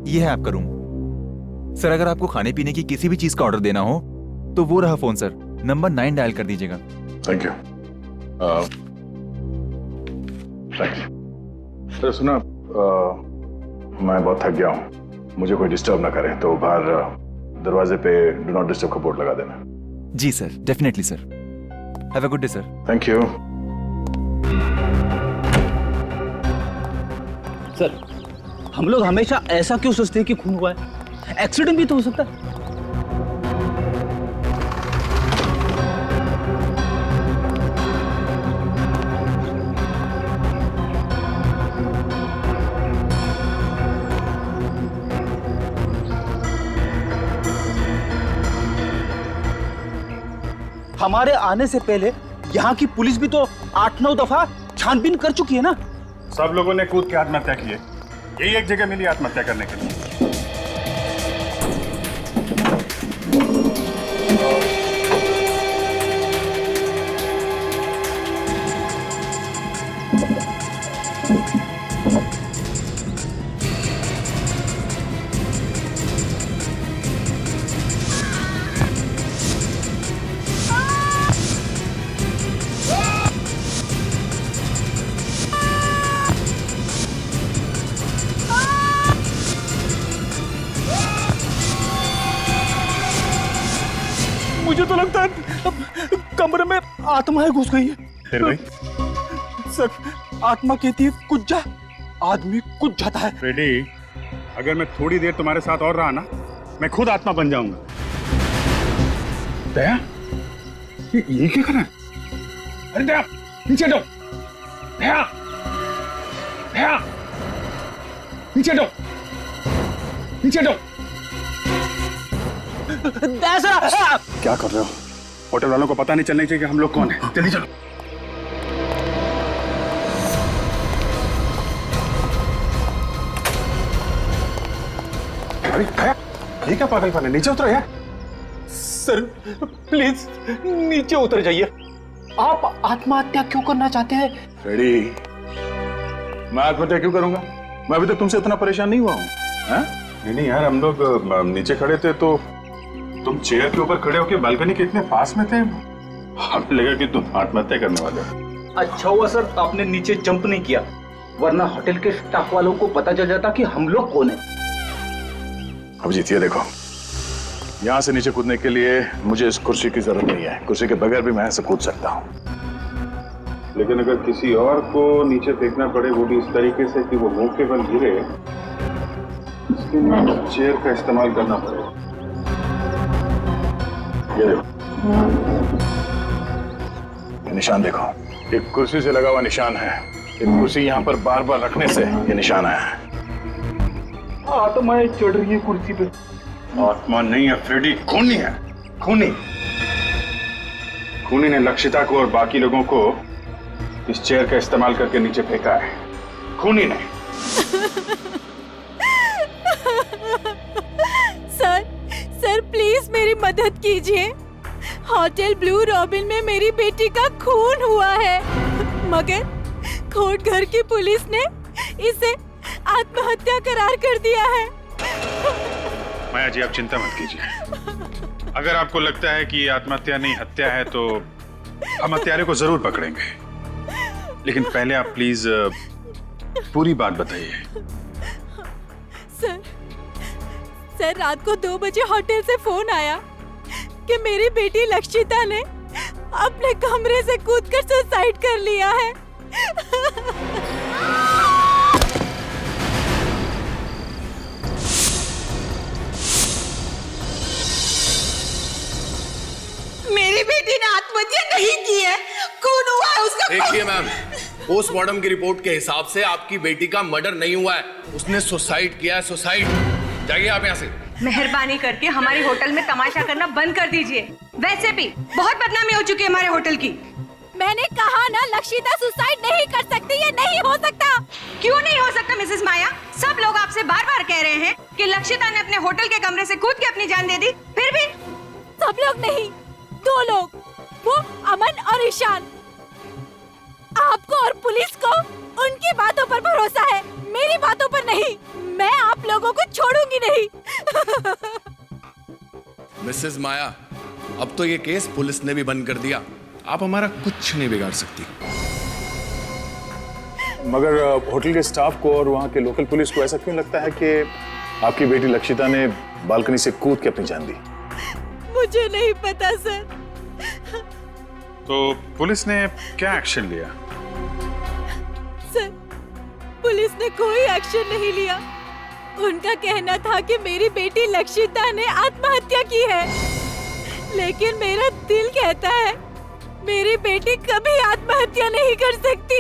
ये है आपका रूम। सर अगर आपको खाने पीने की किसी भी चीज का ऑर्डर देना हो तो वो रहा फोन सर, नंबर 9 डायल कर दीजिएगा। Thank you. थैंक्स। सर सुना, मैं बहुत थक गया हूँ, मुझे कोई डिस्टर्ब ना करे तो बाहर दरवाजे पे डू नॉट डिस्टर्ब का बोर्ड लगा देना। जी sir, definitely sir. Have a good day sir. Thank you. Sir हम लोग हमेशा ऐसा क्यों सोचते हैं कि खून हुआ है? एक्सीडेंट भी तो हो सकता है। हमारे आने से पहले यहाँ की पुलिस भी तो 8-9 दफा छानबीन कर चुकी है ना। सब लोगों ने कूद के आत्महत्या की है, यही एक जगह मिली आत्महत्या करने के लिए। मुझे तो लगता है कमरे में आत्माएं घुस गई है। फिर भाई सर आत्मा कहती है कुछ जा, आदमी कुछ जाता है। फ्रेडी, अगर मैं थोड़ी देर तुम्हारे साथ और रहा ना, मैं खुद आत्मा बन जाऊंगा। दया, ये क्या कर रहा है? अरे दया, नीचे हटो। दया, दया, नीचे हटो, नीचे हटो। क्या कर रहे हो? होटल वालों को पता नहीं चलना चाहिए कि हम लोग कौन हैं। जल्दी चलो। अरे दया, ये क्या पागलपन है? नीचे उतरो यार। सर प्लीज नीचे उतर जाइए। आप आत्महत्या क्यों करना चाहते हैं? फ्रेडी, मैं आत्महत्या क्यों करूंगा? मैं अभी तक तुमसे इतना परेशान नहीं हुआ हूँ। नहीं यार, हम लोग नीचे खड़े थे तो तुम चेयर के ऊपर खड़े होकर बालकनी के इतने पास में थे, हमें लगा कि तुम आत्महत्या करने वाले हो। अच्छा हुआ सर आपने नीचे जंप नहीं किया, वरना होटल के स्टाफ वालों को पता चल जाता कि हम लोग कौन है। अब जीतिए, देखो यहाँ से नीचे कूदने के लिए मुझे इस कुर्सी की जरूरत नहीं है, कुर्सी के बगैर भी मैं यहाँ से कूद सकता हूँ। लेकिन अगर किसी और को नीचे फेंकना पड़े, वो भी इस तरीके से कि वो मुंह के बल गिरे, इसके लिए चेयर का इस्तेमाल करना पड़ेगा। ये निशान देखो, एक कुर्सी से लगा हुआ निशान है। एक कुर्सी यहाँ पर बार बार रखने से ये निशान आया है। आत्माएं चढ़ रही है कुर्सी पे। आत्मा नहीं है फ्रेडी, खूनी है। खूनी खूनी ने लक्षिता को और बाकी लोगों को इस चेयर का इस्तेमाल करके नीचे फेंका है। खूनी ने। सर प्लीज मेरी मदद कीजिए। होटल ब्लू रॉबिन में मेरी बेटी का खून हुआ है, मगर कोर्ट घर की पुलिस ने इसे आत्महत्या करार कर दिया है। माया जी, आप चिंता मत कीजिए। अगर आपको लगता है कि ये आत्महत्या नहीं हत्या है तो हम हत्यारे को जरूर पकड़ेंगे, लेकिन पहले आप प्लीज पूरी बात बताइए। सर रात को 2 बजे होटल से फोन आया कि मेरी बेटी लक्षिता ने अपने कमरे से कूदकर सुसाइड कर लिया है। मेरी बेटी ने आत्महत्या नहीं की है, खून हुआ है उसका। देखिए मैम, पोस्टमार्टम की रिपोर्ट के हिसाब से आपकी बेटी का मर्डर नहीं हुआ है, उसने सुसाइड किया है। सुसाइड। जाइए आप यहाँ से। मेहरबानी करके हमारे होटल में तमाशा करना बंद कर दीजिए। वैसे भी बहुत बदनामी हो चुकी है हमारे होटल की। मैंने कहा ना, लक्षिता सुसाइड नहीं कर सकती, ये नहीं हो सकता। क्यों नहीं हो सकता मिसेस माया? सब लोग आपसे बार बार कह रहे हैं कि लक्षिता ने अपने होटल के कमरे से कूद के अपनी जान दे दी, फिर भी। सब लोग नहीं, 2 लोग, वो अमन और ईशान। आपको और पुलिस को उनकी बातों पर भरोसा है, मेरी बातों पर नहीं। मैं आप लोगों को छोड़ूंगी नहीं। मिसेस माया, अब तो ये केस पुलिस ने भी बंद कर दिया। आप हमारा कुछ नहीं बिगाड़ सकती। मगर होटल के स्टाफ को और वहाँ के लोकल पुलिस को ऐसा क्यों लगता है कि आपकी बेटी लक्षिता ने बालकनी से कूद के अपनी जान दी? मुझे नहीं पता सर। तो पुलिस ने क्या एक्शन लिया? सर, पुलिस ने कोई एक्शन नहीं लिया। उनका कहना था कि मेरी बेटी लक्षिता ने आत्महत्या की है, लेकिन मेरा दिल कहता है मेरी बेटी कभी आत्महत्या नहीं कर सकती।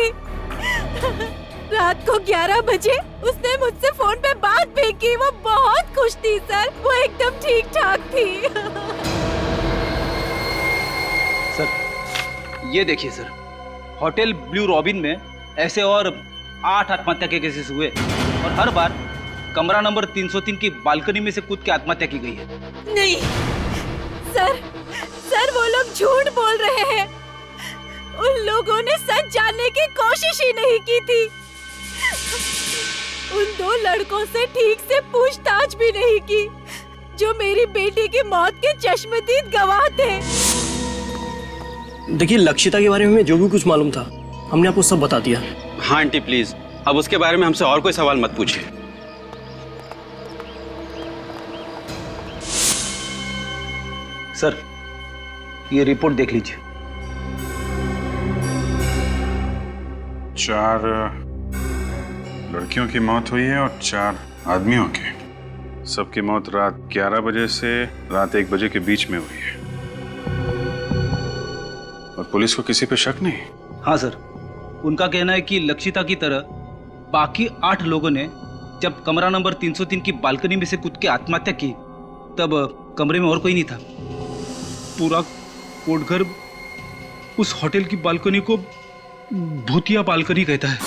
रात को 11 बजे उसने मुझसे फोन पे बात भी की। वो बहुत खुश थी सर, वो एकदम ठीक ठाक थी। सर, ये देखिए सर, होटल ब्लू रॉबिन में ऐसे और 8 आत्महत्या के केसेस हुए और हर बार कमरा नंबर 303 की बालकनी में से कूद के आत्महत्या की गई है। नहीं सर, सर वो लोग झूठ बोल रहे हैं। उन लोगों ने सच जानने की कोशिश ही नहीं की थी। उन 2 लड़कों से ठीक से पूछताछ भी नहीं की जो मेरी बेटी की मौत के चश्मदीद गवाह थे। देखिए, लक्षिता के बारे में जो भी कुछ मालूम था हमने आपको सब बता दिया। हाँ आंटी प्लीज, अब उसके बारे में हमसे और कोई सवाल मत पूछिए। सर, ये रिपोर्ट देख लीजिए। 4 लड़कियों की मौत हुई है और 4 आदमियों की। सबकी मौत रात 11 बजे से रात 1 बजे के बीच में हुई है। और पुलिस को किसी पे शक नहीं? हाँ सर, उनका कहना है कि लक्षिता की तरह बाकी 8 लोगों ने जब कमरा नंबर 303 की बालकनी में से कूद के आत्महत्या की तब कमरे में और कोई नहीं था। पूरा कोटघर उस होटल की बालकनी को भूतिया बालकनी कहता है।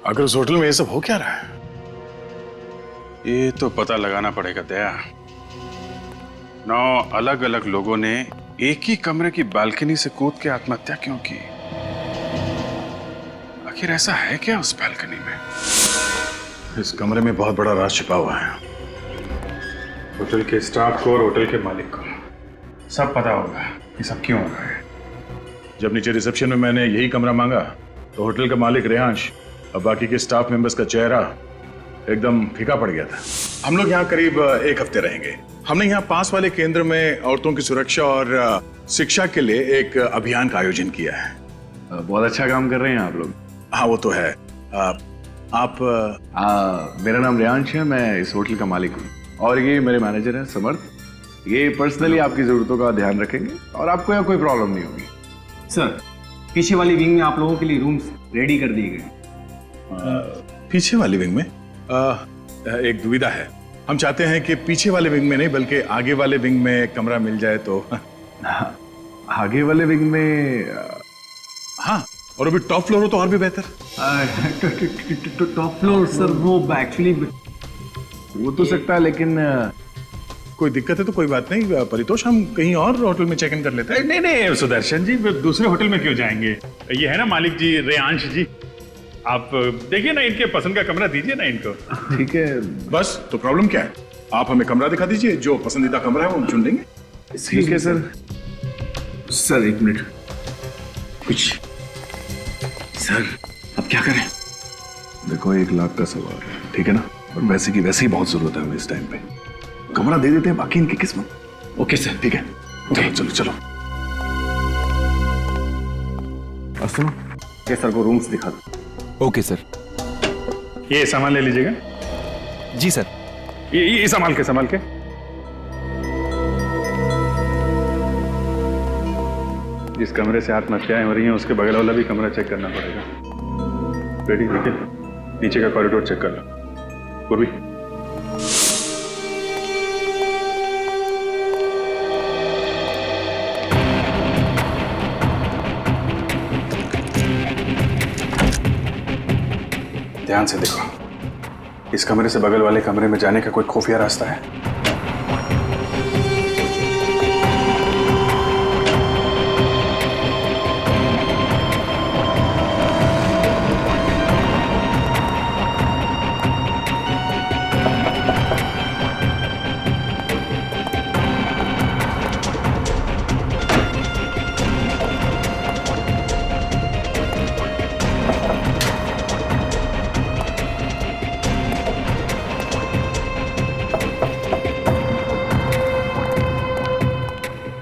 अगर उस होटल में ये सब हो क्या रहा है, ये तो पता लगाना पड़ेगा दया। 9 अलग अलग लोगों ने एक ही कमरे की बालकनी से कूद के आत्महत्या क्यों की? आखिर ऐसा है क्या उस बालकनी में? इस कमरे में बहुत बड़ा राज छिपा हुआ है। होटल के स्टाफ को और होटल के मालिक को सब पता होगा कि सब क्यों हो रहा है। जब नीचे रिसेप्शन में मैंने यही कमरा मांगा तो होटल का मालिक रेहांश और बाकी के स्टाफ मेंबर्स का चेहरा एकदम फीका पड़ गया था। हम लोग यहाँ करीब 1 हफ्ते रहेंगे। हमने यहाँ पास वाले केंद्र में औरतों की सुरक्षा और शिक्षा के लिए एक अभियान का आयोजन किया है। बहुत अच्छा काम कर रहे हैं आप लोग। हाँ वो तो है। आप मेरा नाम रेहांश है, मैं इस होटल का मालिक हूँ और ये मेरे मैनेजर हैं समर्थ। ये पर्सनली आपकी जरूरतों का ध्यान रखेंगे और आपको यहाँ कोई प्रॉब्लम नहीं होगी। सर, पीछे वाली विंग में आप लोगों के लिए रूम्स रेडी कर दिए गए। पीछे वाली विंग में एक दुविधा है। हम चाहते हैं कि पीछे वाले विंग में नहीं बल्कि आगे वाले विंग में कमरा मिल जाए तो। आगे वाले विंग में हाँ, और अभी टॉप फ्लोर हो तो और भी बेहतर। टॉप फ्लोर सर, वो एक्चुअली वो तो सकता है, लेकिन कोई दिक्कत है तो कोई बात नहीं परितोष, हम कहीं और होटल में चेक इन कर लेते हैं। नहीं नहीं सुदर्शन जी, दूसरे होटल में क्यों जाएंगे? ये है ना मालिक जी, रेहांश जी, आप देखिए ना, इनके पसंद का कमरा दीजिए ना इनको। ठीक है, बस तो प्रॉब्लम क्या है? आप हमें कमरा दिखा दीजिए, जो पसंदीदा कमरा है वो हम चुन लेंगे। ठीक है सर। सर 1 मिनट, कुछ सर अब क्या करें? देखो 1 लाख का सवाल है, ठीक है ना, और वैसे की वैसे ही बहुत जरूरत है हमें इस टाइम पे। कमरा दे देते हैं, बाकी इनकी किस्मत। ओके सर, ठीक है, चलो चलो चलो। और सुनो, ये सर को रूम्स दिखा दो। Okay sir. ये सामान ले लीजिएगा। जी सर। ये संभाल के संभाल के। जिस कमरे से आत्महत्याएं हो रही हैं उसके बगल वाला भी कमरा चेक करना पड़ेगा। रेडी, निखिल, नीचे का कॉरिडोर चेक कर लो। पूर्वी, ध्यान से देखो, इस कमरे से बगल वाले कमरे में जाने का कोई खुफिया रास्ता है?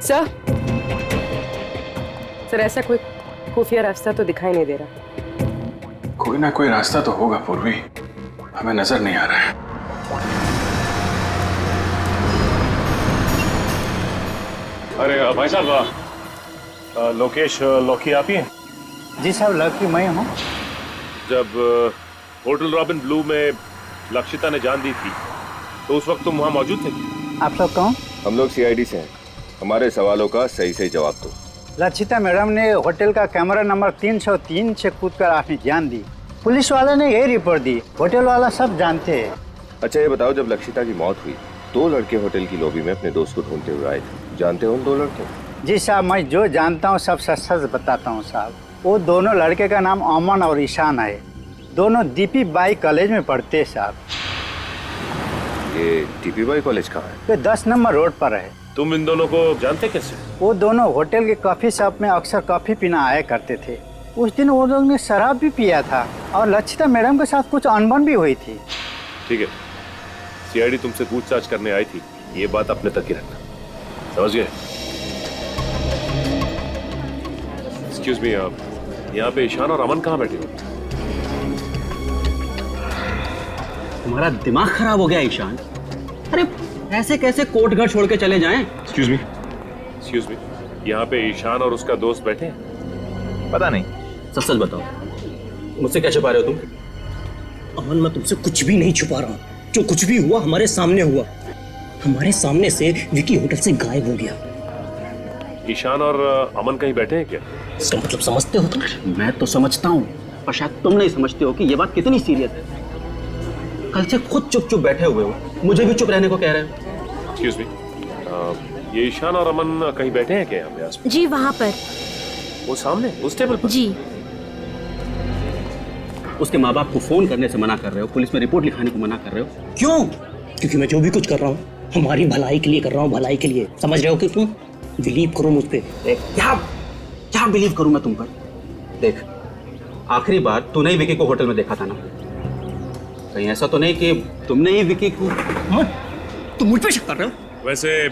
सर ऐसा कोई खुफिया रास्ता तो दिखाई नहीं दे रहा। कोई ना कोई रास्ता तो होगा पूर्वी, हमें नजर नहीं आ रहा है। अरे भाई साहब, लोकेश लौकी आप ही हैं? जी साहब, लौकी मैं हूँ। जब होटल रॉबिन ब्लू में लक्षिता ने जान दी थी तो उस वक्त तुम वहाँ मौजूद थे? आप लोग कौन? हम लोग सीआईडी से हैं। हमारे सवालों का सही सही जवाब दो। लक्षिता मैडम ने होटल का कैमरा नंबर 303 से कूदकर आपने जान दी। पुलिस वाले ने यही रिपोर्ट दी, होटल वाला सब जानते हैं। अच्छा ये बताओ, जब लक्षिता की मौत हुई 2 लड़के होटल की लॉबी में अपने दोस्त को ढूंढते हुए आए थे, जानते हो उन 2 लड़के? जी साहब, मैं जो जानता हूँ सब सच सच बताता हूँ साहब। वो दोनों लड़के का नाम अमन और ईशान है। दोनों डीपी बाई कॉलेज में पढ़ते हैं साहब। ये डीपी बाई कॉलेज कहाँ है? ये 10 नंबर रोड पर है। तुम इन दोनों को जानते कैसे? वो दोनों होटल के कॉफी शॉप में अक्सर कॉफी पीना आया करते थे। उस दिन वो लोग ने शराब भी पिया था और लक्षिता मैडम के साथ कुछ अनबन भी हुई थी। ठीक है, सीआईडी तुमसे पूछताछ करने आई थी, ये बात अपने तक ही रखना, समझ गए? एक्सक्यूज मी, आप यहाँ पे ईशान और अमन कहाँ बैठे हो? तुम्हारा दिमाग खराब हो गया ईशान? अरे ऐसे कैसे कोर्ट घर छोड़ के चले जाएं? एक्सक्यूज मी, यहाँ पे ईशान और उसका दोस्त बैठे हैं? पता नहीं। सच सच बताओ, मुझसे क्या छुपा रहे हो तुम? अमन, मैं तुमसे कुछ भी नहीं छुपा रहा हूँ। जो कुछ भी हुआ हमारे सामने हुआ। हमारे सामने से विकी होटल से गायब हो गया। ईशान और अमन कहीं बैठे हैं क्या? इसका मतलब समझते हो तुम? मैं तो समझता हूँ, पर शायद तुम नहीं समझते हो कि ये बात कितनी सीरियस है। कल से खुद चुप चुप बैठे हुए हो, मुझे भी चुप रहने को कह रहे हो। एक्सक्यूज मी, ये ईशान और अमन कहीं बैठे हैं क्या यहाँ पे आसपास? जी वहाँ पर। वो सामने उस टेबल पर? जी। उसके माँ बाप को फोन करने से मना कर रहे हो, पुलिस में रिपोर्ट लिखाने को मना कर रहे हो, क्यों? क्योंकि मैं जो भी कुछ कर रहा हूँ हमारी भलाई के लिए कर रहा हूँ, भलाई के लिए। समझ रहे हो कि तुम? बिलीव करो मुझ पे। क्या बिलीव करूं मैं तुम पर? देख, आखिरी बार तूने ही विकी को होटल में देखा था ना? कहीं ऐसा तो नहीं कि तुमने ही विकी को? तुम मुझ पे शक कर रहे हो? वैसे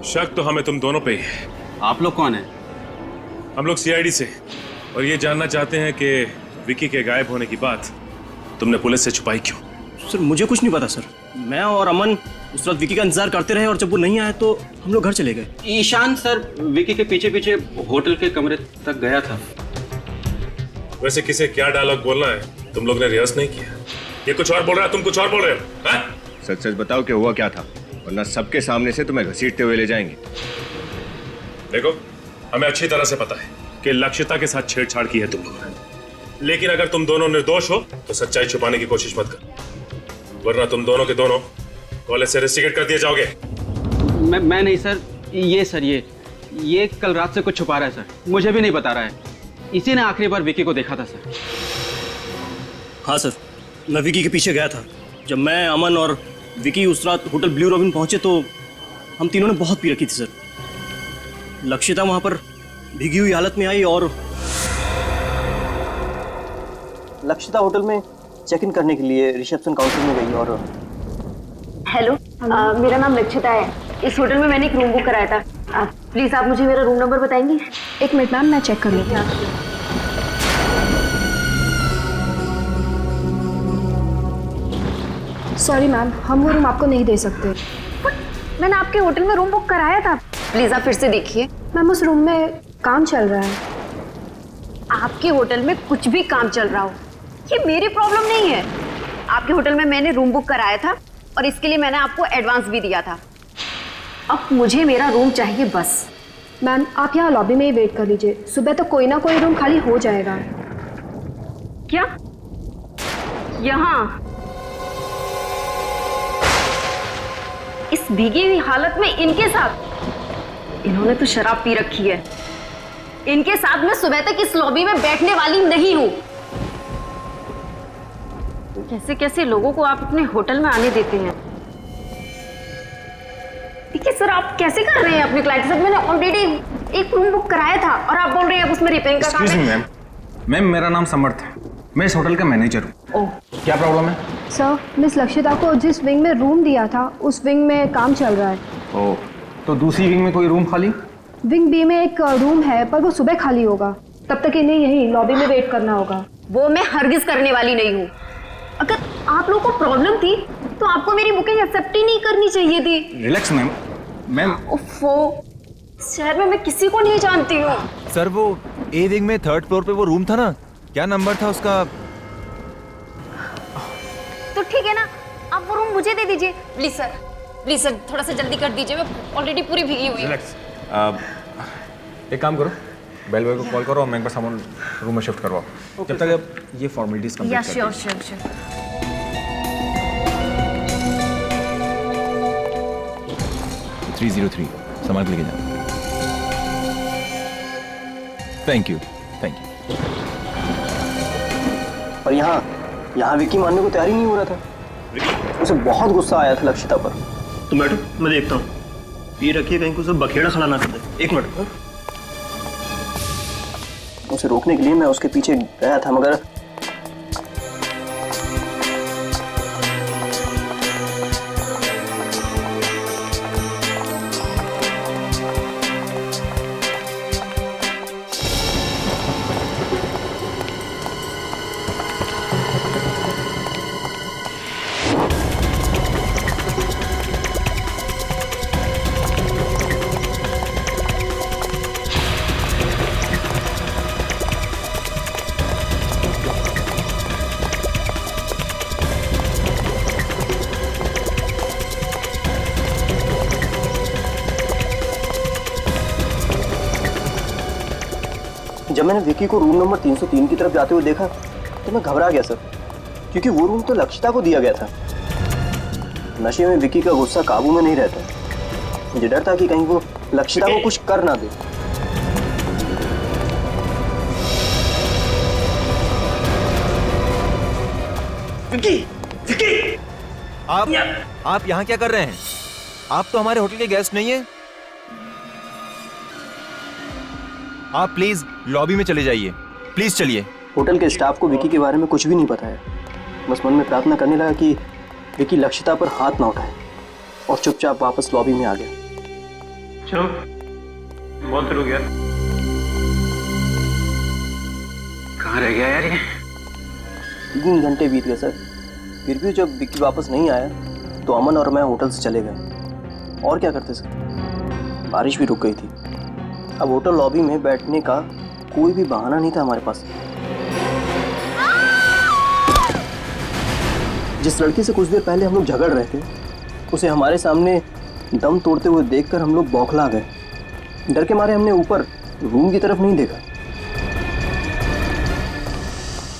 शक तो हमें तुम दोनों पे ही है। आप लोग कौन है? हम लोग सीआईडी से, और ये जानना चाहते हैं कि विकी के गायब होने की बात तुमने पुलिस से छुपाई क्यों? सर मुझे कुछ नहीं पता सर। मैं और अमन उस वक्त विकी का इंतजार करते रहे और जब वो नहीं आया तो हम लोग घर चले गए। ईशान सर विकी के पीछे पीछे होटल के कमरे तक गया था। वैसे किसे क्या डायलॉग बोलना है तुम लोग ने रिहर्स नहीं किया? ये कुछ और बोल रहा है, तुम कुछ और बोल रहे हो। सच सच बताओ कि हुआ क्या था, वरना सबके सामने से तुम्हें घसीटते हुए ले जाएंगे। देखो, हमें अच्छी तरह से पता है कि लक्षिता के साथ छेड़छाड़ की है तुम लोगों ने, लेकिन अगर तुम दोनों निर्दोष हो तो सच्चाई छुपाने की कोशिश मत करो, वरना तुम दोनों के दोनों कॉलेज से रेस्टिकेट कर दिए जाओगे। मैं नहीं सर, ये कल रात से कुछ छुपा रहा है सर, मुझे भी नहीं बता रहा है। इसी ने आखिरी बार विकी को देखा था सर। हाँ सर, मैं विकी के पीछे गया था। जब मैं, अमन और विकी उस रात होटल ब्लू रॉबिन पहुंचे तो हम तीनों ने बहुत पी रखी थी सर। लक्षिता वहां पर भीगी हुई हालत में आई और लक्षिता होटल में चेक इन करने के लिए रिसेप्शन काउंटर में गई और हेलो, मेरा नाम लक्षिता है। इस होटल में मैंने एक रूम बुक कराया था। प्लीज आप मुझे मेरा रूम नंबर बताएंगी? एक मिनट मैम, मैं चेक कर लेती हूँ। सॉरी मैम, हम वो रूम आपको नहीं दे सकते। मैंने आपके होटल में रूम बुक कराया था। प्लीज आप फिर से देखिए। मैम उस रूम में काम चल रहा है। आपके होटल में कुछ भी काम चल रहा हो, ये मेरी प्रॉब्लम नहीं है। आपके होटल में मैंने रूम बुक कराया था और इसके लिए मैंने आपको एडवांस भी दिया था। अब मुझे मेरा रूम चाहिए बस। मैम आप यहाँ लॉबी में ही वेट कर लीजिए, सुबह तो कोई ना कोई रूम खाली हो जाएगा। क्या? यहाँ इस भीगी हुई हालत में इनके साथ? इन्होंने तो शराब पी रखी है। इनके साथ मैं सुबह तक इस लॉबी में बैठने वाली नहीं हूँ। कैसे कैसे लोगों को आप अपने होटल में आने देते हैं? देखिए सर, आप कैसे कर रहे हैं अपने क्लाइंट के साथ? मैंने ऑलरेडी एक रूम बुक कराया था और आप बोल रहे हैं अब उसमें रिपेयरिंग का काम है। मैम, मेरा नाम समर्थ है, मैं इस होटल का मैनेजर हूँ। क्या प्रॉब्लम है? सर, मिस लक्षिता को जिस विंग में रूम दिया था उस विंग में काम चल रहा है। ओह, तो दूसरी विंग में कोई रूम खाली? विंग बी में एक रूम है पर वो सुबह खाली होगा, तब तक इन्हें यही लॉबी में वेट करना होगा। वो मैं हरगिज करने वाली नहीं हूँ। अगर आप लोगों को प्रॉब्लम थी तो आपको मेरी बुकिंग एक्सेप्ट ही नहीं करनी चाहिए थी। Relax ma'am. मैम ओफो, शहर में मैं किसी को नहीं जानती हूँ। सर वो ए विंग में 3rd फ्लोर पे वो रूम था ना, क्या नंबर था उसका? तो ठीक है ना, आप वो रूम मुझे दे दीजिए प्लीज सर। प्लीज सर थोड़ा सा जल्दी कर दीजिए, मैं ऑलरेडी पूरी भीगी हुई हूँ। एक काम करो, बेल बॉय को कॉल करो और मैं एक बार सामान रूम में शिफ्ट करवाओ, जब तक आप ये फॉर्मेलिटीज कंप्लीट या कर श्योर दीजिए। Sure sure. 303 सामान लेके जाओ। Thank you. और यहाँ विक्की मानने को तैयार ही नहीं हो रहा था। उसे बहुत गुस्सा आया था लक्षिता पर। तुम बैठो, मैं देखता हूँ। ये रखिए कहीं को उसे बखेड़ा खड़ा ना कर दे। एक मिनट। उसे रोकने के लिए मैं उसके पीछे गया था, मगर जब मैंने विकी को रूम नंबर 303 की तरफ जाते हुए देखा तो मैं घबरा गया सर, क्योंकि वो रूम तो लक्षिता को दिया गया था। नशे में विकी का गुस्सा काबू में नहीं रहता। मुझे डर था कि कहीं वो लक्षिता को कुछ कर ना दे। विकी! विकी! आप यहाँ क्या कर रहे हैं? आप तो हमारे होटल के गेस्ट नहीं हैं। आप प्लीज लॉबी में चले जाइए, प्लीज चलिए। होटल के स्टाफ को विकी के बारे में कुछ भी नहीं पता है। बस मन में प्रार्थना करने लगा कि विकी लक्षिता पर हाथ ना उठाए, और चुपचाप वापस लॉबी में आ गया। चलो बहुत देर हो गया। कहाँ रह गया यार ये? 3 घंटे बीत गए सर, फिर भी जब विक्की वापस नहीं आया तो अमन और मैं होटल से चले गए। और क्या करते सर, बारिश भी रुक गई थी। अब होटल लॉबी में बैठने का कोई भी बहाना नहीं था हमारे पास। जिस लड़की से कुछ देर पहले हम लोग झगड़ रहे थे, उसे हमारे सामने दम तोड़ते हुए देखकर हम लोग बौखला गए। डर के मारे हमने ऊपर रूम की तरफ नहीं देखा।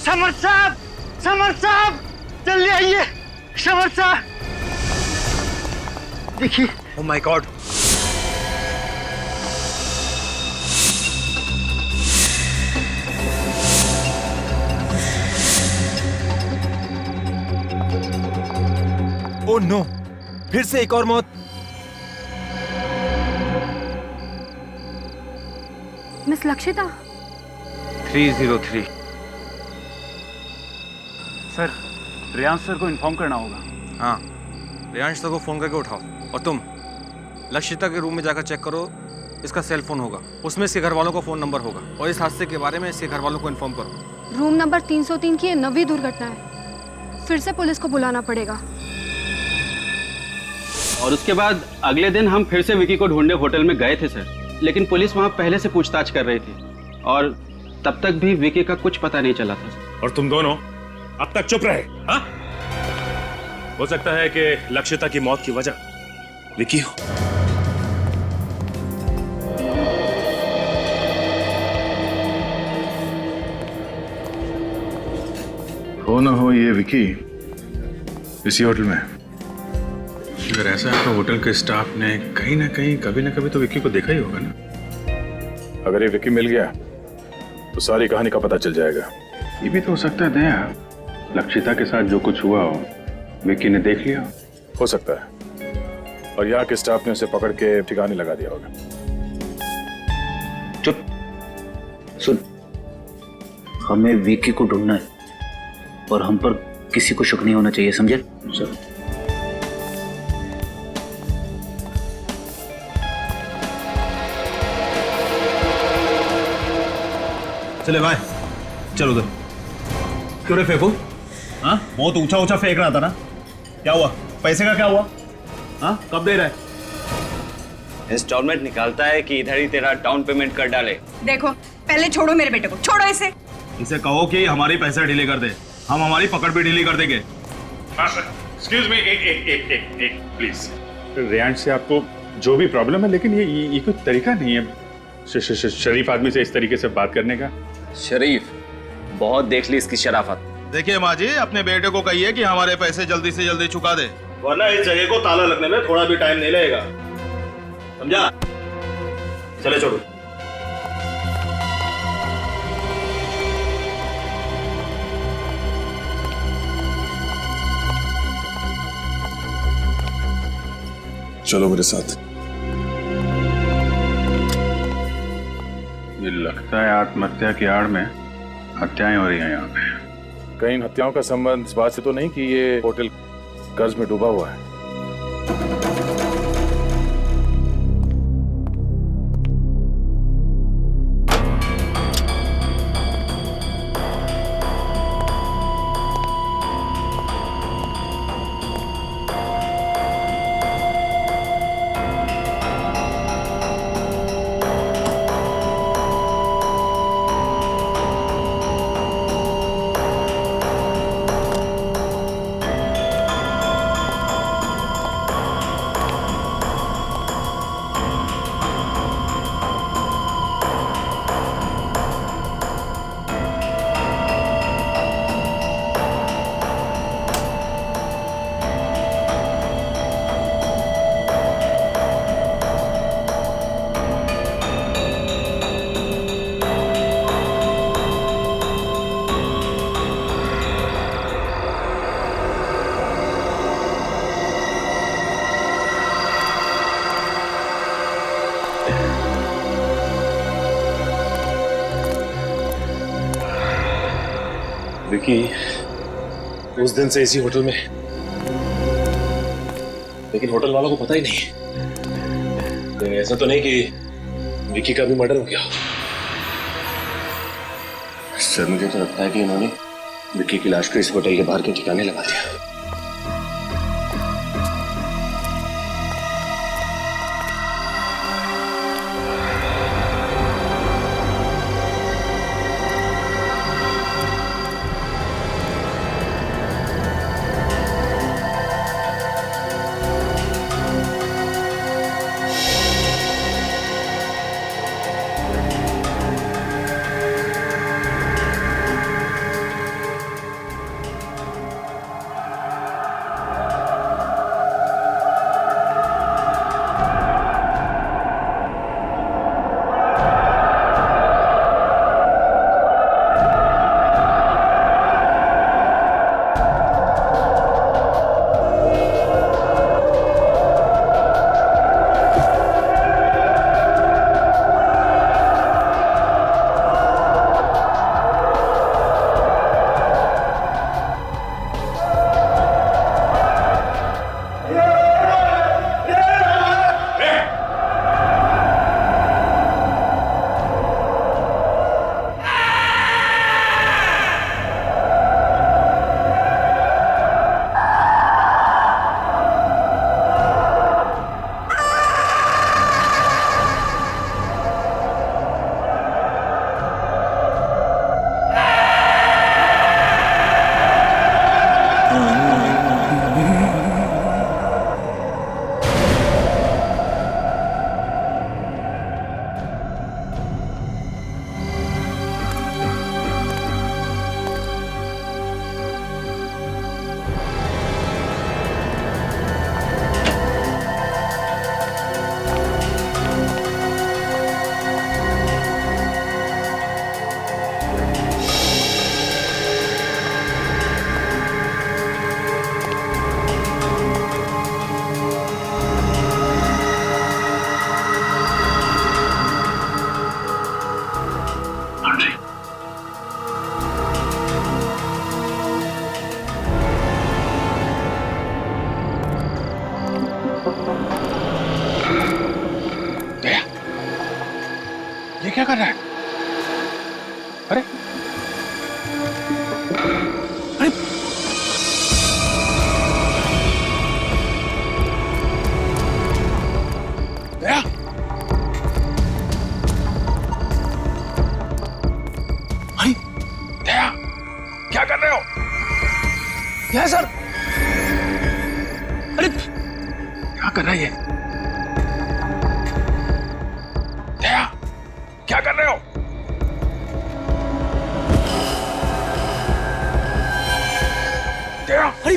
समर साहब, समर साहब, जल्दी आइए। समर साहब देखिए। Oh my God. Oh no, फिर से एक और मौत। Miss Lakshita. 303 sir, Riyansh sir को इन्फॉर्म करना होगा। हाँ, रियांश सर को फोन करके उठाओ। और तुम लक्षिता के रूम में जाकर चेक करो, इसका सेल फोन होगा, उसमें इसके घर वालों का फोन नंबर होगा, और इस हादसे के बारे में इसके घर वालों को इन्फॉर्म करो। रूम नंबर 303 की 9वीं दुर्घटना है, फिर से पुलिस को बुलाना पड़ेगा। और उसके बाद अगले दिन हम फिर से विकी को ढूंढने होटल में गए थे सर, लेकिन पुलिस वहाँ पहले से पूछताछ कर रही थी और तब तक भी विकी का कुछ पता नहीं चला था। और तुम दोनों अब तक चुप रहे। हाँ, हो सकता है कि लक्षिता की मौत की वजह विकी हो। हो ना हो ये विकी इसी होटल में। अगर ऐसा है तो होटल के स्टाफ ने कहीं ना कहीं कभी ना कभी तो विक्की को देखा ही होगा ना। अगर ये विकी मिल गया तो सारी कहानी का पता चल जाएगा। ये भी तो हो सकता है दया, लक्षिता के साथ जो कुछ हुआ हो विक्की ने देख लिया। हो सकता है, और यहाँ के स्टाफ ने उसे पकड़ के ठिकाने लगा दिया होगा। चुप, सुन, हमें विक्की को ढूंढना है और हम पर किसी को शक नहीं होना चाहिए, समझे? सर चले भाई, चलो उधर। क्यों रे फेंको? हाँ, बहुत ऊंचा ऊंचा फेंक रहा था ना। क्या हुआ? पैसे का क्या हुआ? हाँ, कब दे रहा है? इंस्टॉलमेंट निकालता है कि इधर ही तेरा डाउन पेमेंट कर डाले। देखो, पहले छोड़ो मेरे बेटे को, छोड़ो इसे। इसे कहो कि हमारी पैसा डिले कर दे, हम हमारी पकड़ भी डिले कर देंगे। एक्सक्यूज मी, एक प्लीज। रेयांश से आपको जो भी प्रॉब्लम है, लेकिन ये कोई तरीका नहीं है शरीफ आदमी से इस तरीके से बात करने का। शरीफ, बहुत देख ली इसकी शराफत। देखिए माँ जी, अपने बेटे को कहिए कि हमारे पैसे जल्दी से जल्दी चुका दे, वरना इस जगह को ताला लगने में थोड़ा भी टाइम नहीं लगेगा, समझा? चले छोड़ो। चलो मेरे साथ। ये लगता है आत्महत्या की आड़ में हत्याएं हो रही हैं यहाँ पे। कहीं इन हत्याओं का संबंध इस बात से तो नहीं कि ये होटल कर्ज में डूबा हुआ है? विकी उस दिन से इसी होटल में, लेकिन होटल वालों को पता ही नहीं। लेकिन ऐसा तो नहीं कि विकी का भी मर्डर हो गया? सर मुझे तो लगता है कि इन्होंने विकी की लाश को इस होटल के बाहर के ठिकाने लगा दिया। ये क्या कर रहा है? अरे क्या कर रहा है ये? दया, क्या कर रहे हो? दया, अरे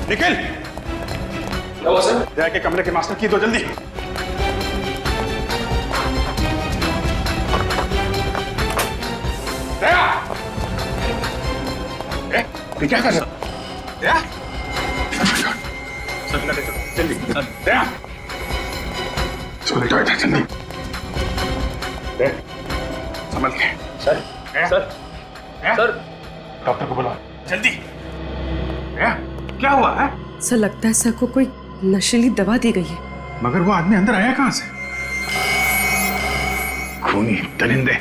निखिल, क्या हुआ सर? दया के कमरे के मास्टर की दो जल्दी। दया, ये क्या कर रहे हो? दया, जल्दी दया, इसको लेटाओ इधर जल्दी। दया, संभल के। सर सर डॉक्टर को बुलाओ जल्दी। दया, क्या हुआ है? सर लगता है सर को कोई नशीली दवा दी गई है। मगर वो आदमी अंदर आया कहां से? खूनी दरिंदे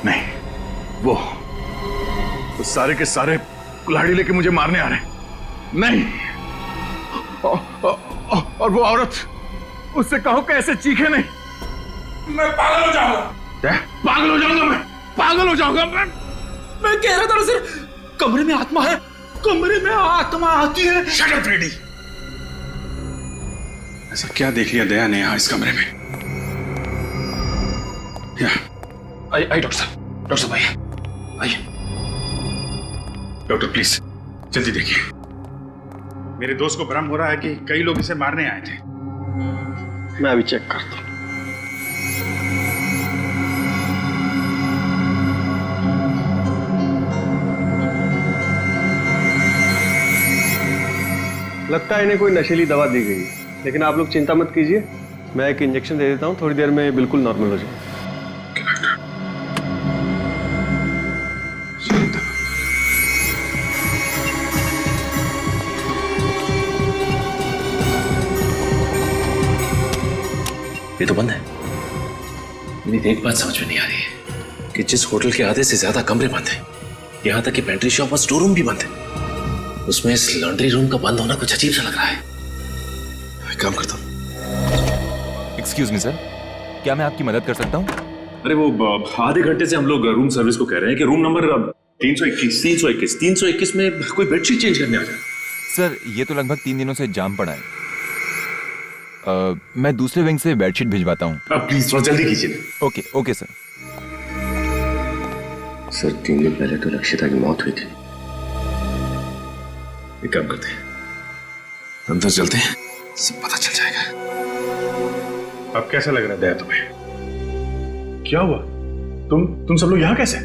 नहीं, वो सारे के सारे कुल्हाड़ी लेके मुझे मारने आ रहे हैं। नहीं, और वो औरत, उससे कहो कैसे चीखे नहीं। मैं पागल हो जाऊंगा। पागल हो जाऊंगा मैं, पागल हो जाऊंगा मैं कह रहा था ना सर, कमरे में आत्मा है, कमरे में आत्मा आती है। Shut up ready. ऐसा क्या देख लिया दया ने यहाँ इस कमरे में? आइए डॉक्टर साहब आइए। डॉक्टर प्लीज जल्दी देखिए। मेरे दोस्त को भ्रम हो रहा है कि कई लोग इसे मारने आए थे। मैं अभी चेक करता हूँ। लगता है इन्हें कोई नशीली दवा दी गई है, लेकिन आप लोग चिंता मत कीजिए, मैं एक इंजेक्शन दे देता हूँ, थोड़ी देर में बिल्कुल नॉर्मल हो जाए। ये तो बंद है। मेरी एक बात समझ में नहीं आ रही है कि जिस होटल के आधे से ज्यादा कमरे बंद हैं, यहाँ तक कि पेंट्री शॉप और स्टोर रूम भी बंद है, उसमें इस लॉन्ड्री रूम का बंद होना कुछ अजीब सा लग रहा है। मैं काम करता हूँ। एक्सक्यूज मी सर, क्या मैं आपकी मदद कर सकता हूँ? अरे वो आधे घंटे से हम लोग रूम सर्विस को कह रहे हैं कि रूम नंबर 321 में कोई बेडशीट चेंज करने आ जाए। सर ये तो लगभग 3 दिनों से जाम पड़ा है। मैं दूसरे विंग से बेडशीट भिजवाता हूँ। प्लीज थोड़ा जल्दी कीजिए। Okay sir. सर 3 दिन पहले तो लक्षिता की मौत हुई थी। एक काम करते हैं, अंदर चलते हैं, सब पता चल जाएगा। अब कैसा लग रहा है दया तुम्हें? क्या हुआ? तुम सब लोग यहाँ कैसे?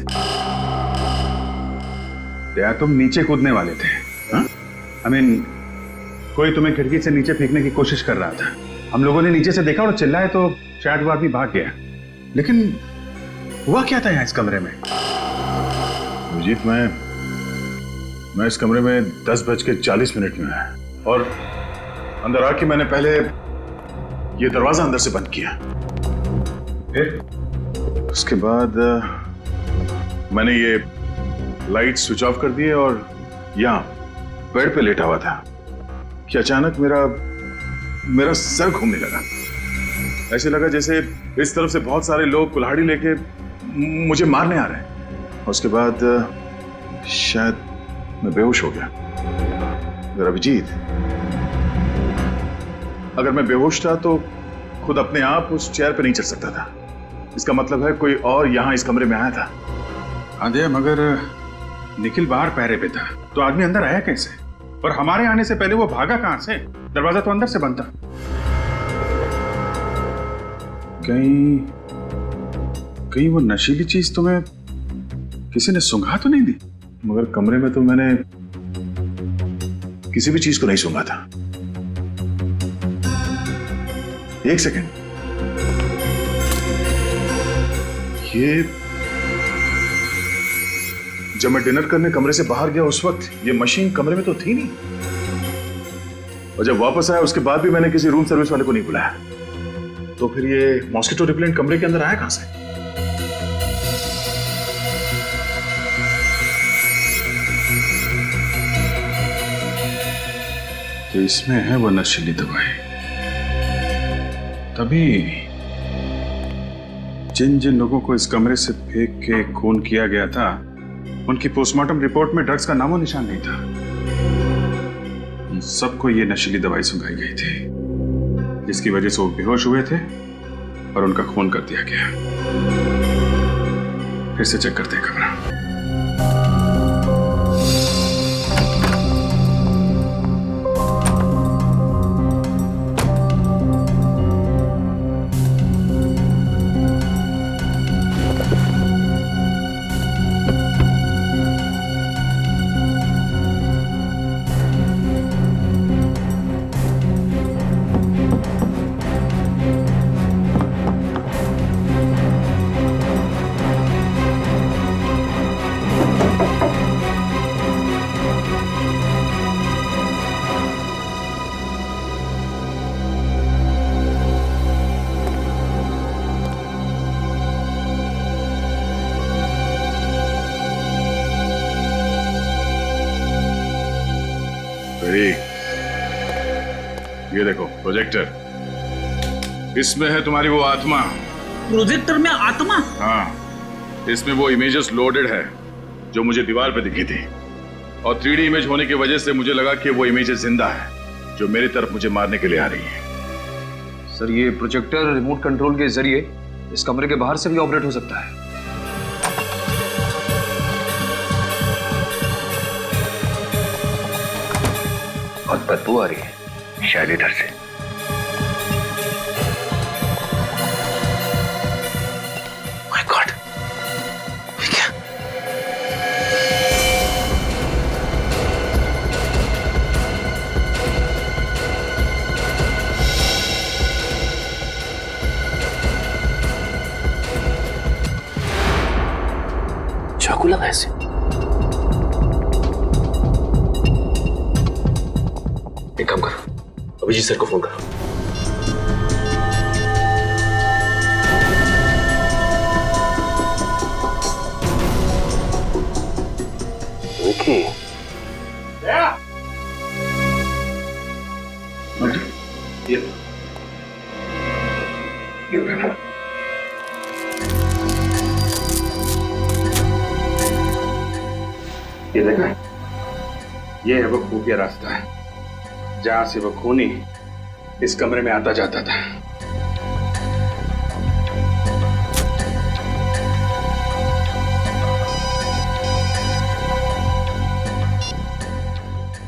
दया तुम नीचे कूदने वाले थे। I mean, कोई तुम्हें खिड़की से नीचे फेंकने की कोशिश कर रहा था। हम लोगों ने नीचे से देखा और चिल्लाए तो शायद वो आदमी भाग गया। लेकिन हुआ क्या था यहाँ इस कमरे में? अभिजीत, मैं इस कमरे में 10:40 में आया और अंदर आके मैंने पहले ये दरवाजा अंदर से बंद किया। फिर उसके बाद मैंने ये लाइट स्विच ऑफ कर दिए और यहाँ बेड पे लेटा हुआ था कि अचानक मेरा सर घूमने लगा। ऐसे लगा जैसे इस तरफ से बहुत सारे लोग कुल्हाड़ी लेके मुझे मारने आ रहे हैं। और उसके बाद शायद मैं बेहोश हो गया। अगर अभिजीत, अगर मैं बेहोश था तो खुद अपने आप उस चेयर पे नहीं चढ़ सकता था। इसका मतलब है कोई और यहाँ इस कमरे में आया था। आंधे, मगर निखिल बाहर पहरे पे था तो आदमी अंदर आया कैसे? और हमारे आने से पहले वो भागा कहां से? दरवाजा तो अंदर से बंद था। कहीं वो नशीली चीज तुम्हें किसी ने सूंघा तो नहीं दी? मगर कमरे में तो मैंने किसी भी चीज को नहीं सूंघा था। एक सेकेंड, ये जब मैं डिनर करने कमरे से बाहर गया उस वक्त ये मशीन कमरे में तो थी नहीं। और जब वापस आया उसके बाद भी मैंने किसी रूम सर्विस वाले को नहीं बुलाया। तो फिर ये मॉस्किटो रिपेलेंट कमरे के अंदर आया कहां से? तो इसमें है वो नशीली दवाई। तभी जिन जिन लोगों को इस कमरे से फेंक के खून किया गया था उनकी पोस्टमार्टम रिपोर्ट में ड्रग्स का नामो निशान नहीं था। उन सबको ये नशीली दवाई सुंघाई गई थी, जिसकी वजह से वो बेहोश हुए थे और उनका खून कर दिया गया। फिर से चेक करते हैं कमरा। ये देखो प्रोजेक्टर, इसमें है तुम्हारी वो आत्मा। प्रोजेक्टर में आत्मा? हाँ, इसमें वो इमेजेस लोडेड है जो मुझे दीवार पे दिखी थी, और 3D इमेज होने की वजह से मुझे लगा कि वो इमेजेस जिंदा है जो मेरी तरफ मुझे मारने के लिए आ रही है। सर, ये प्रोजेक्टर रिमोट कंट्रोल के जरिए इस कमरे के बाहर से भी ऑपरेट हो सकता है। बहुत बदबू आ रही है, शायद इधर से। माय गॉड, क्या? चाकू लगा ऐसे? एक काम करो, अभिजीत सर को फोन करो। ओके। ये देखा, ये है वो खुफिया रास्ता है जहां से वो खूनी इस कमरे में आता जाता था।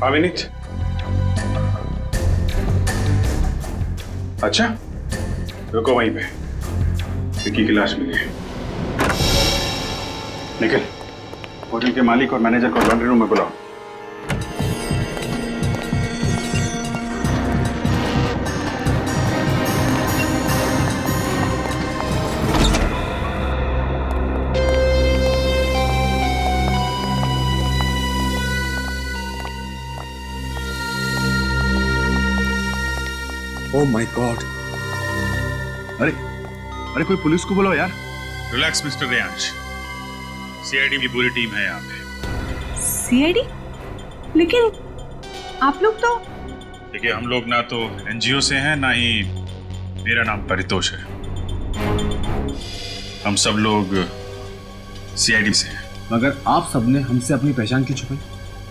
अविनीत, अच्छा रुको वहीं पे, विकी की लाश मिली है। निखिल, होटल के मालिक और मैनेजर को लॉन्ड्री रूम में बुलाओ। ओह माय गॉड! अरे अरे, कोई पुलिस को बुलाओ यार। रिलैक्स मिस्टर रेयांश, सीआईडी की पूरी टीम है यहाँ पे। सीआईडी? लेकिन आप लोग तो... देखिए, हम लोग ना तो एनजीओ से हैं, ना ही मेरा नाम परितोष है। हम सब लोग सीआईडी से हैं। मगर आप सबने हमसे अपनी पहचान क्यों छुपाई?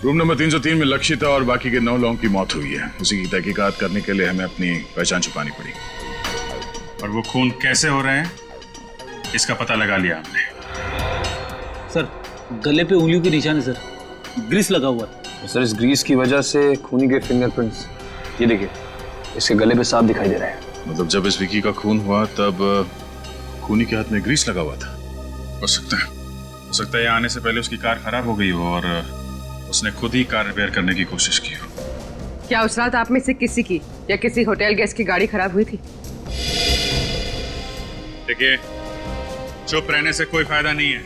रूम नंबर 303 में लक्षिता और बाकी के 9 लोगों की मौत हुई है। उसी की तहकीकात करने के लिए हमें अपनी पहचान छुपानी पड़ी, और वो खून कैसे हो रहे हैं इसका पता लगा लिया हमने। सर, गले पे उंगलियों के निशान है सर, ग्रीस लगा हुआ है। सर, इस ग्रीस की वजह से खूनी के फिंगरप्रिंट्स, ये देखिए, इसके गले पे साफ दिखाई दे रहे हैं। मतलब जब इस विकी का खून हुआ तब खूनी के हाथ में ग्रीस लगा हुआ था। हो सकता है यहाँ आने से पहले उसकी कार खराब हो गई हो और उसने खुद ही कार रिपेयर करने की कोशिश की हो। क्या उस रात आप में से किसी की या किसी होटल गेस्ट की गाड़ी खराब हुई थी? देखिए, चुप रहने से कोई फायदा नहीं है।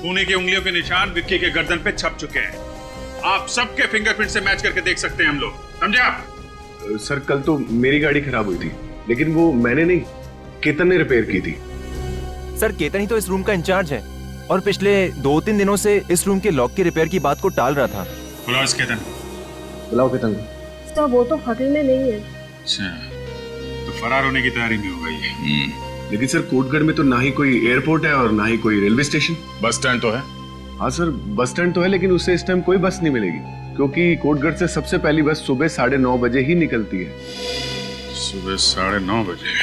खूनी की उंगलियों के निशान विक्की के गर्दन पे छप चुके हैं। आप सबके फिंगरप्रिंट से मैच करके देख सकते हैं हम लोग, समझे आप? सर, कल तो मेरी गाड़ी खराब हुई थी, लेकिन वो मैंने नहीं, केतन ने रिपेयर की थी। सर, केतन ही तो इस रूम का इंचार्ज है और पिछले 2-3 दिनों से इस रूम के लॉक के रिपेयर की बात को टाल रहा था। बुलाओ इस केतन। बुलाओ केतन। तो वो तो होटल में नहीं है। अच्छा, तो फरार होने की तैयारी में होगा ये। लेकिन सर, कोटगढ़ में तो ना ही कोई एयरपोर्ट है और ना ही कोई रेलवे स्टेशन। बस स्टैंड तो है। हाँ सर, बस स्टैंड तो है, लेकिन उससे इस टाइम कोई बस नहीं मिलेगी क्योंकि कोटगढ़ से सबसे पहली बस सुबह 9:30 बजे ही निकलती है। सुबह 9:30 बजे?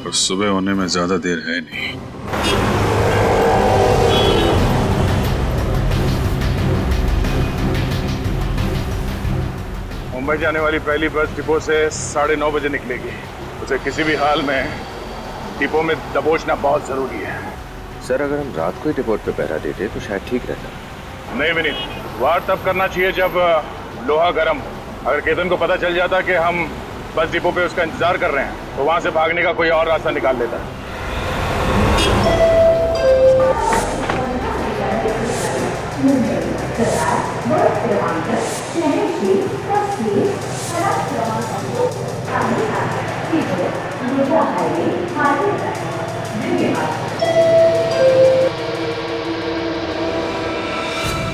और सुबह होने में ज्यादा देर है नहीं। मुंबई जाने वाली पहली बस डिपो से 9:30 बजे निकलेगी। उसे किसी भी हाल में डिपो में दबोचना बहुत जरूरी है। सर, अगर हम रात को ही डिपोट पे पहरा देते तो शायद ठीक रहता। नहीं विनीत, वार तब करना चाहिए जब लोहा गर्म हो। अगर केतन को पता चल जाता कि हम बस डिपो पे उसका इंतजार कर रहे हैं तो वहां से भागने का कोई और रास्ता निकाल लेता।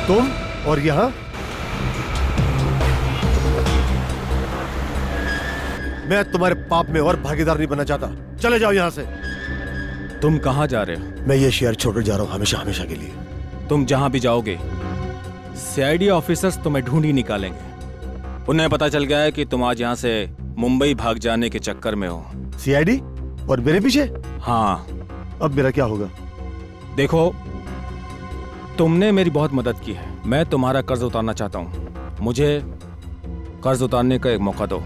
तुम और यहाँ? मैं तुम्हारे पाप में और भागीदार नहीं बनना चाहता। चले जाओ यहाँ से। तुम कहाँ जा रहे हो? मैं ये शहर छोड़कर जा रहा हूँ हमेशा हमेशा के लिए। तुम जहां भी जाओगे सीआईडी ऑफिसर्स तुम्हें ढूंढ ही निकालेंगे। उन्हें पता चल गया है कि तुम आज यहाँ से मुंबई भाग जाने के चक्कर में हो। सीआईडी? और मेरे पीछे? हाँ। अब मेरा क्या होगा? देखो, तुमने मेरी बहुत मदद की है। मैं तुम्हारा कर्ज उतारना चाहता हूँ। मुझे कर्ज उतारने का एक मौका दो।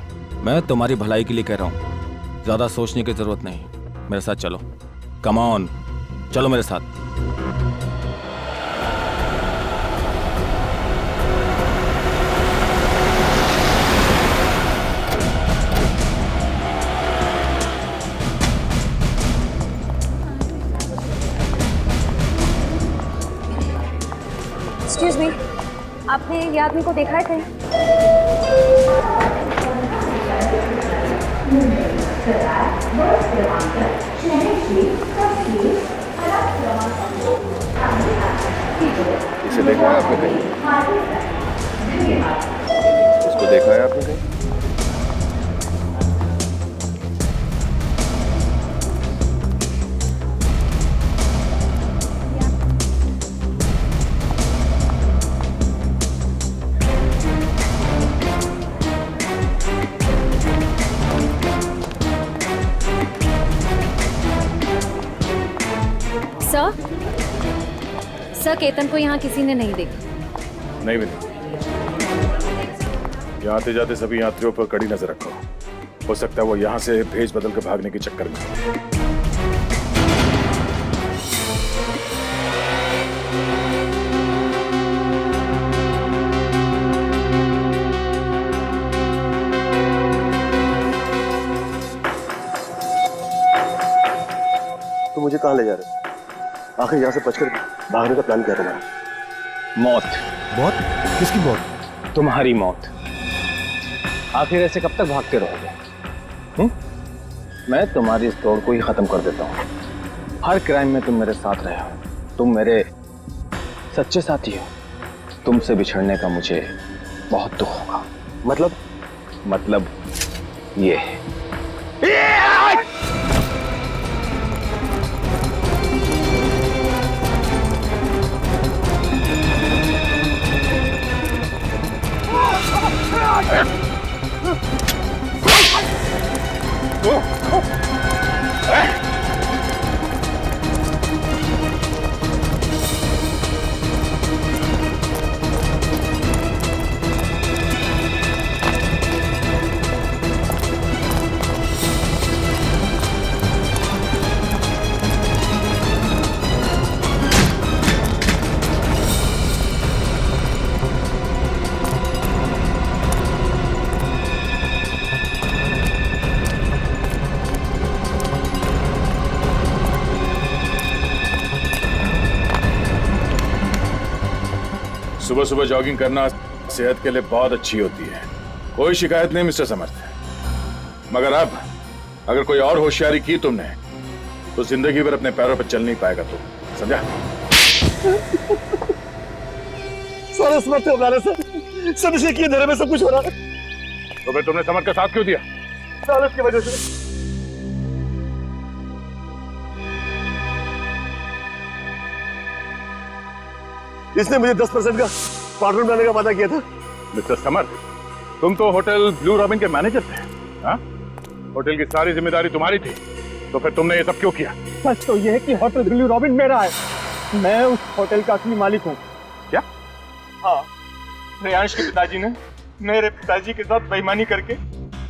मैं तुम्हारी भलाई के लिए कह रहा हूँ। ज्यादा सोचने की जरूरत नहीं। मेरे साथ चलो। कम ऑन, चलो मेरे साथ। एक्सक्यूज मी, आपने ये आदमी को देखा है कहीं? इसे देखा है आपने कहीं? इसको देखा है आपने कहीं? सर, केतन को यहाँ किसी ने नहीं देखा। नहीं विनीत, यहाँ आते जाते सभी यात्रियों पर कड़ी नजर रखो। हो सकता है वो यहाँ से भेज बदल कर भागने के चक्कर में। तो मुझे कहाँ ले जा रहे हो? आखिर यहाँ से बचकर भागने का प्लान क्या तुम्हारा? मौत। मौत? किसकी मौत? तुम्हारी मौत। आखिर ऐसे कब तक भागते रहोगे? मैं तुम्हारी इस दौड़ को ही खत्म कर देता हूँ। हर क्राइम में तुम मेरे साथ रहे हो। तुम मेरे सच्चे साथी हो। तुमसे बिछड़ने का मुझे बहुत दुख होगा। मतलब ये है। सुबह सुबह जॉगिंग करना सेहत के लिए बहुत अच्छी होती है। कोई शिकायत नहीं मिस्टर समर्थ। मगर अब अगर कोई और होशियारी की तुमने तो जिंदगी भर अपने पैरों पर चल नहीं पाएगा तुम, समझा? सर, इस मत से सर, सब इसी की अंधेरे में सब कुछ हो रहा है। तो फिर तुमने समर्थ का साथ क्यों दिया? सर, इसकी वजह से। इसने मुझे 10% का पार्टनर बनाने का वादा किया था। मिस्टर समर, तुम तो होटल ब्लू रॉबिन के मैनेजर थे, हाँ? होटल की सारी जिम्मेदारी तुम्हारी थी, तो फिर तुमने ये सब क्यों किया? सच तो यह है कि होटल ब्लू रॉबिन मेरा है, मैं उस होटल का असली मालिक हूँ। क्या? हाँ, रेयांश के पिताजी ने मेरे पिताजी के साथ बेईमानी करके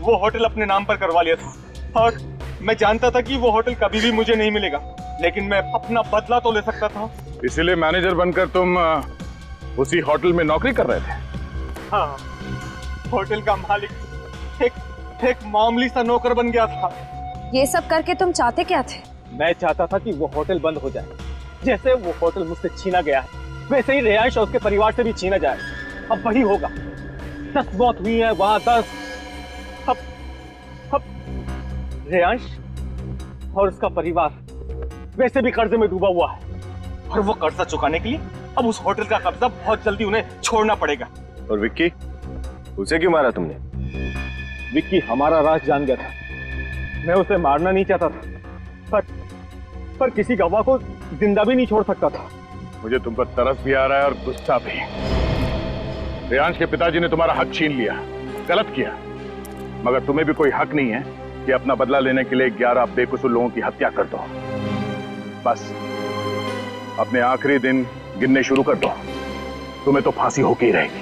वो होटल अपने नाम पर करवा लिया था, और मैं जानता था कि वो होटल कभी भी मुझे नहीं मिलेगा, लेकिन मैं अपना बदला तो ले सकता था। इसीलिए मैनेजर बनकर तुम उसी होटल में नौकरी कर रहे थे? हाँ, होटल का मालिक एक मामूली सा नौकर बन गया था। ये सब करके तुम चाहते क्या थे? मैं चाहता था कि वो होटल बंद हो जाए। जैसे वो होटल मुझसे छीना गया है, वैसे ही रेयांश और उसके परिवार से भी छीना जाए। अब वही होगा। 10 मौत हुई है वहां, 10। अब रेयांश और उसका परिवार वैसे भी कर्जे में डूबा हुआ है, और वो कर्जा चुकाने के लिए अब उस होटल का कब्जा बहुत जल्दी उन्हें छोड़ना पड़ेगा। और विक्की, उसे क्यों मारा तुमने? विक्की हमारा राज जान गया था। मैं उसे मारना नहीं चाहता था, पर किसी गवाह को जिंदा भी नहीं छोड़ सकता था। मुझे तुम पर तरस भी आ रहा है और गुस्सा भी। रेयांश के पिताजी ने तुम्हारा हक छीन लिया, गलत किया, मगर तुम्हें भी कोई हक नहीं है कि अपना बदला लेने के लिए 11 बेकसूर लोगों की हत्या कर दो। बस अपने आखिरी दिन गिनने शुरू कर दो, तुम्हें तो फांसी होके ही रहेगी।